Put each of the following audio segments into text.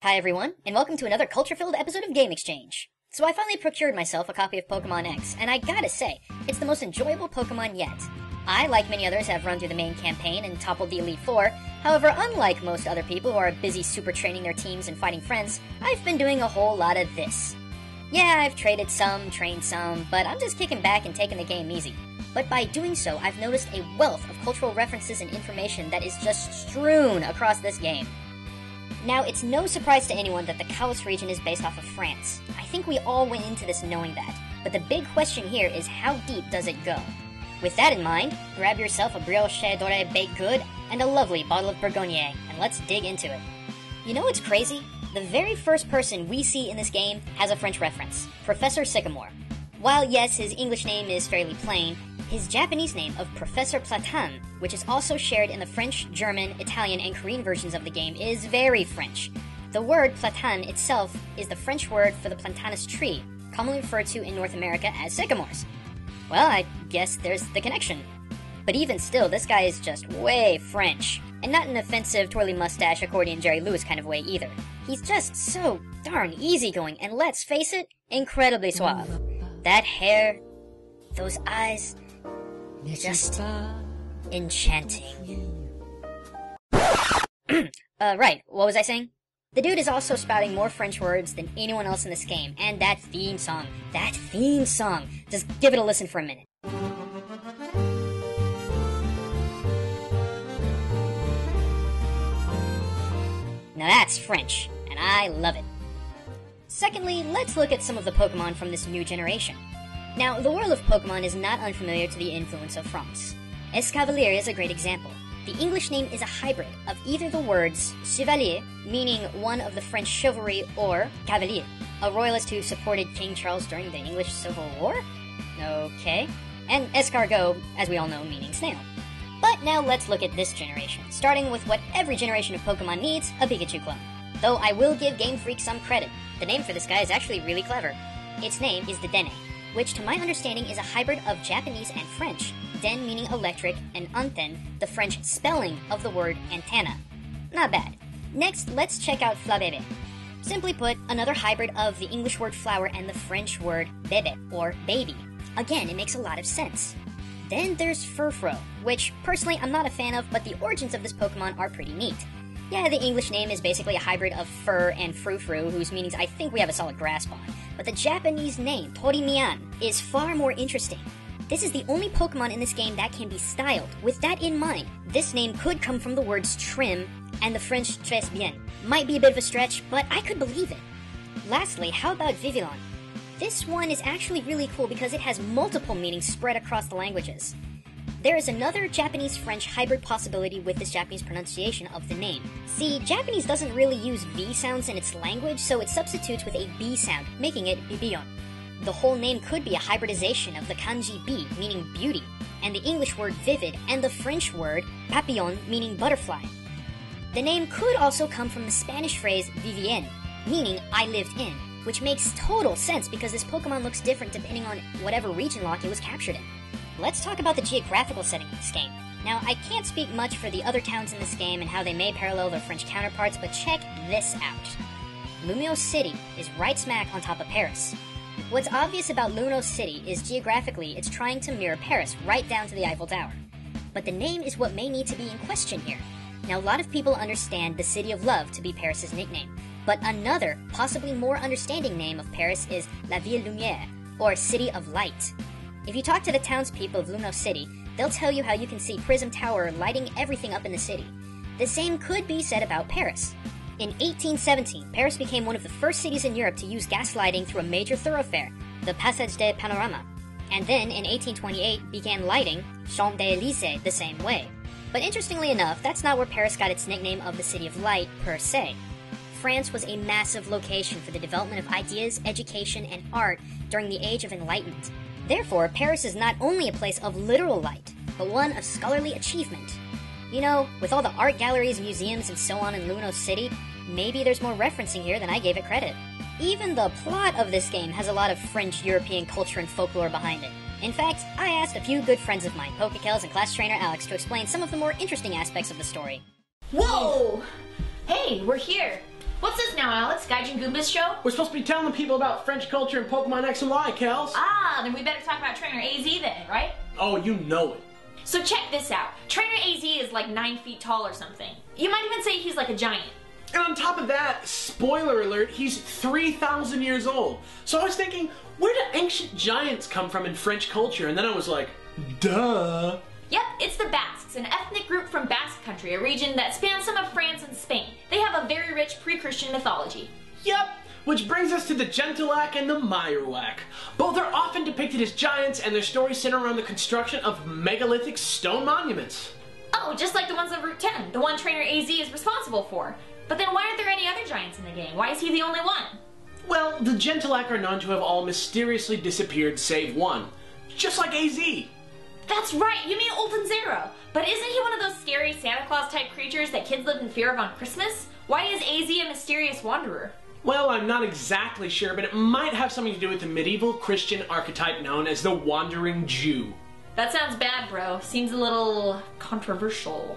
Hi everyone, and welcome to another culture-filled episode of Game Exchange. So I finally procured myself a copy of Pokemon X, and I gotta say, it's the most enjoyable Pokemon yet. I, like many others, have run through the main campaign and toppled the Elite Four. However, unlike most other people who are busy super training their teams and fighting friends, I've been doing a whole lot of this. Yeah, I've traded some, trained some, but I'm just kicking back and taking the game easy. But by doing so, I've noticed a wealth of cultural references and information that is just strewn across this game. Now, it's no surprise to anyone that the Kalos region is based off of France. I think we all went into this knowing that, but the big question here is how deep does it go? With that in mind, grab yourself a brioche dorée baked good and a lovely bottle of Bourgogne, and let's dig into it. You know what's crazy? The very first person we see in this game has a French reference, Professor Sycamore. While yes, his English name is fairly plain, his Japanese name of Professor Platan, which is also shared in the French, German, Italian, and Korean versions of the game, is very French. The word platan itself is the French word for the plantainous tree, commonly referred to in North America as sycamores. Well, I guess there's the connection. But even still, this guy is just way French, and not an offensive twirly mustache accordion Jerry Lewis kind of way either. He's just so darn easygoing, and let's face it, incredibly suave. That hair, those eyes, just enchanting. Right, what was I saying? The dude is also spouting more French words than anyone else in this game, and that theme song, just give it a listen for a minute. Now that's French, and I love it. Secondly, let's look at some of the Pokemon from this new generation. Now, the world of Pokemon is not unfamiliar to the influence of France. Escavalier is a great example. The English name is a hybrid of either the words chevalier, meaning one of the French chivalry, or cavalier, a royalist who supported King Charles during the English Civil War? Okay. And escargot, as we all know, meaning snail. But now let's look at this generation, starting with what every generation of Pokemon needs, a Pikachu clone. Though I will give Game Freak some credit. The name for this guy is actually really clever. Its name is Dedenne, which to my understanding is a hybrid of Japanese and French, den meaning electric, and antenne, the French spelling of the word antenna. Not bad. Next, let's check out Flabébé. Simply put, another hybrid of the English word flower and the French word bébé, or baby. Again, it makes a lot of sense. Then there's Furfrou, which personally I'm not a fan of, but the origins of this Pokemon are pretty neat. Yeah, the English name is basically a hybrid of fur and frou-frou, whose meanings I think we have a solid grasp on. But the Japanese name, Torimian, is far more interesting. This is the only Pokemon in this game that can be styled. With that in mind, this name could come from the words trim and the French très bien. Might be a bit of a stretch, but I could believe it. Lastly, how about Vivillon? This one is actually really cool because it has multiple meanings spread across the languages. There is another Japanese-French hybrid possibility with this Japanese pronunciation of the name. See, Japanese doesn't really use V sounds in its language, so it substitutes with a B sound, making it Bibion. The whole name could be a hybridization of the kanji bi, meaning beauty, and the English word vivid, and the French word papillon, meaning butterfly. The name could also come from the Spanish phrase vivienne, meaning I lived in, which makes total sense because this Pokemon looks different depending on whatever region lock it was captured in. Let's talk about the geographical setting of this game. Now, I can't speak much for the other towns in this game and how they may parallel their French counterparts, but check this out. Lumiose City is right smack on top of Paris. What's obvious about Lumiose City is geographically it's trying to mirror Paris right down to the Eiffel Tower. But the name is what may need to be in question here. Now, a lot of people understand the City of Love to be Paris's nickname, but another, possibly more understanding name of Paris is La Ville Lumière, or City of Light. If you talk to the townspeople of Lumiose City, they'll tell you how you can see Prism Tower lighting everything up in the city. The same could be said about Paris. In 1817, Paris became one of the first cities in Europe to use gas lighting through a major thoroughfare, the Passage des Panoramas. And then, in 1828, began lighting Champs Élysées the same way. But interestingly enough, that's not where Paris got its nickname of the City of Light, per se. France was a massive location for the development of ideas, education, and art during the Age of Enlightenment. Therefore, Paris is not only a place of literal light, but one of scholarly achievement. You know, with all the art galleries, museums, and so on in Lumiose City, maybe there's more referencing here than I gave it credit. Even the plot of this game has a lot of French European culture and folklore behind it. In fact, I asked a few good friends of mine, Pokekels and class trainer Alex, to explain some of the more interesting aspects of the story. Whoa! Hey, we're here! What's this now, Alex? Gaijin Goomba's show? We're supposed to be telling the people about French culture and Pokemon X and Y, Kels. Ah, then we better talk about Trainer AZ then, right? Oh, you know it. So check this out. Trainer AZ is like 9 feet tall or something. You might even say he's like a giant. And on top of that, spoiler alert, he's 3,000 years old. So I was thinking, where do ancient giants come from in French culture? And then I was like, duh. Yep, it's the Basques, an ethnic group from Basque Country, a region that spans some of France and Spain. They have a very rich pre-Christian mythology. Yep, which brings us to the Gentilak and the Meyerwak. Both are often depicted as giants, and their stories center around the construction of megalithic stone monuments. Oh, just like the ones on Route 10, the one Trainer AZ is responsible for. But then why aren't there any other giants in the game? Why is he the only one? Well, the Gentilak are known to have all mysteriously disappeared save one. Just like AZ. That's right, you mean Olden Zero. But isn't he one of those scary Santa Claus type creatures that kids live in fear of on Christmas? Why is AZ a mysterious wanderer? Well, I'm not exactly sure, but it might have something to do with the medieval Christian archetype known as the Wandering Jew. That sounds bad, bro. Seems a little controversial.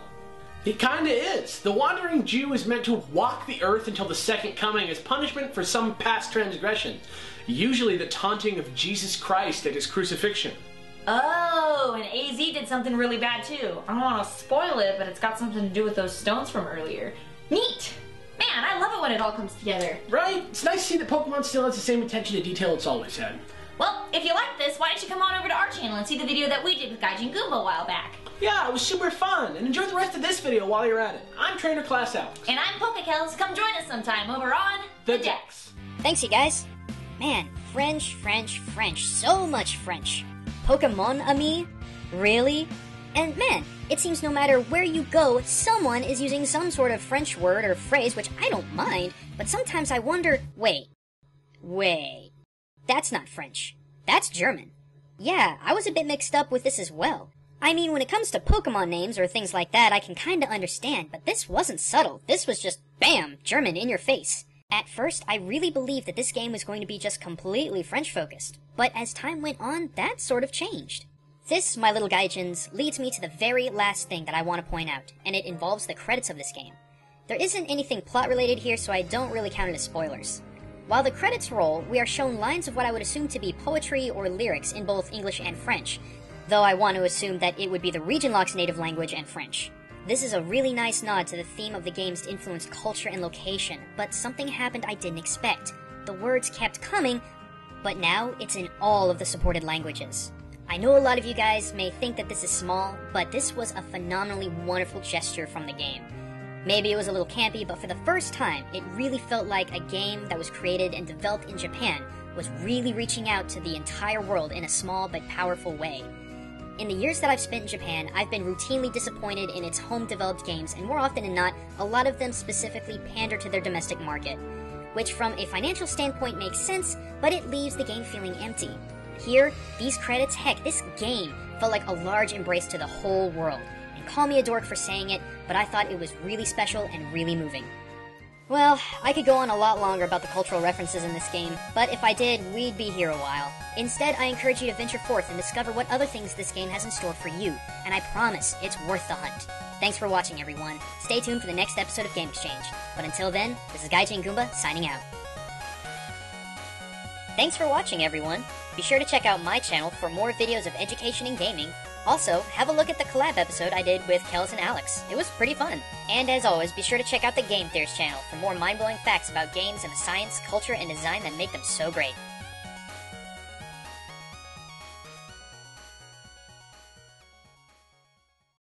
It kinda is. The Wandering Jew is meant to walk the earth until the Second Coming as punishment for some past transgression. Usually the taunting of Jesus Christ at his crucifixion. Oh, and AZ did something really bad too. I don't want to spoil it, but it's got something to do with those stones from earlier. Neat! Man, I love it when it all comes together. Right? It's nice to see that Pokemon still has the same attention to detail it's always had. Well, if you like this, why don't you come on over to our channel and see the video that we did with Gaijin Goomba a while back. Yeah, it was super fun, and enjoy the rest of this video while you're at it. I'm Trainer Class Alex. And I'm Pokekels. Come join us sometime over on The Dex. Thanks, you guys. Man, French, so much French. Pokemon, ami? Really? And man, it seems no matter where you go, someone is using some sort of French word or phrase, which I don't mind, but sometimes I wonder, wait. That's not French. That's German. Yeah, I was a bit mixed up with this as well. I mean, when it comes to Pokemon names or things like that, I can kinda understand, but this wasn't subtle. This was just, bam, German in your face. At first, I really believed that this game was going to be just completely French-focused, but as time went on, that sort of changed. This, my little Gaijins, leads me to the very last thing that I want to point out, and it involves the credits of this game. There isn't anything plot-related here, so I don't really count it as spoilers. While the credits roll, we are shown lines of what I would assume to be poetry or lyrics in both English and French, though I want to assume that it would be the Regionlock's native language and French. This is a really nice nod to the theme of the game's influenced culture and location, but something happened I didn't expect. The words kept coming, but now it's in all of the supported languages. I know a lot of you guys may think that this is small, but this was a phenomenally wonderful gesture from the game. Maybe it was a little campy, but for the first time, it really felt like a game that was created and developed in Japan was really reaching out to the entire world in a small but powerful way. In the years that I've spent in Japan, I've been routinely disappointed in its home-developed games, and more often than not, a lot of them specifically pander to their domestic market. Which from a financial standpoint makes sense, but it leaves the game feeling empty. Here, these credits, heck, this game felt like a large embrace to the whole world. And call me a dork for saying it, but I thought it was really special and really moving. Well, I could go on a lot longer about the cultural references in this game, but if I did, we'd be here a while. Instead, I encourage you to venture forth and discover what other things this game has in store for you, and I promise it's worth the hunt. Thanks for watching, everyone. Stay tuned for the next episode of Game Exchange. But until then, this is Gaijin Goomba signing out. Thanks for watching, everyone. Be sure to check out my channel for more videos of education and gaming. Also, have a look at the collab episode I did with Kels and Alex. It was pretty fun. And as always, be sure to check out the Game Theorists channel for more mind-blowing facts about games and the science, culture, and design that make them so great.